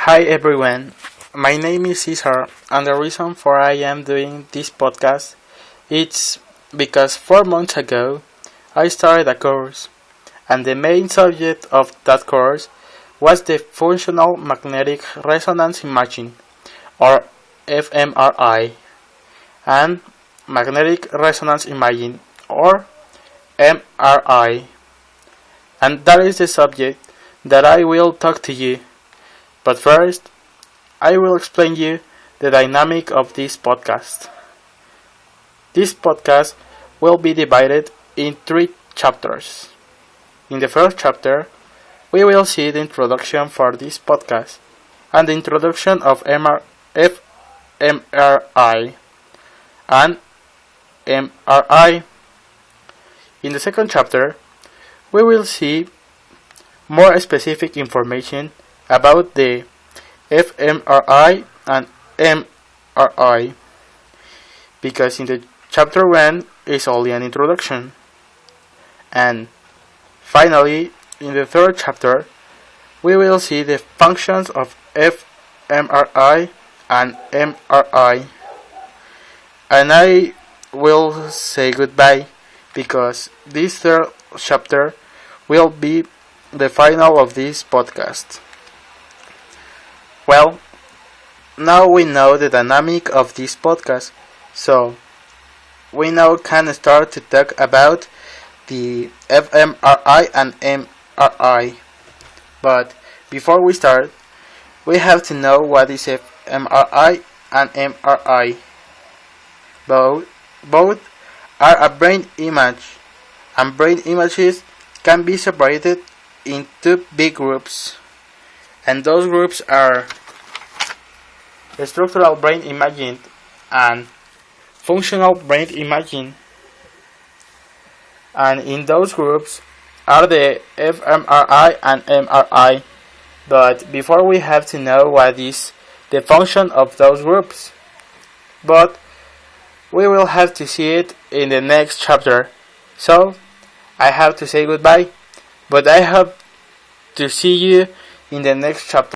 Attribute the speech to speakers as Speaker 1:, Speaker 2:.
Speaker 1: Hi everyone, my name is Cesar, and the reason for I am doing this podcast is because 4 months ago I started a course, and the main subject of that course was the functional magnetic resonance imaging, or fMRI, and magnetic resonance imaging, or MRI, and that is the subject that I will talk to you. But first, I will explain you the dynamic of this podcast. This podcast will be divided in 3 chapters. In the first chapter, we will see the introduction for this podcast and the introduction of fMRI and MRI. In the second chapter, we will see more specific information about the fMRI and MRI, because in the chapter 1 is only an introduction. And finally, in the third chapter, we will see the functions of fMRI and MRI. And I will say goodbye, because this third chapter will be the final of this podcast. Well, now we know the dynamic of this podcast, so we now can start to talk about the fMRI and MRI. But before we start, we have to know what is fMRI and MRI. Both are a brain image, and brain images can be separated into big groups. And those groups are structural brain imaging and functional brain imaging. And in those groups are the fMRI and MRI. But before, we have to know what is the function of those groups. But we will have to see it in the next chapter. So I have to say goodbye, but I hope to see you in the next chapter.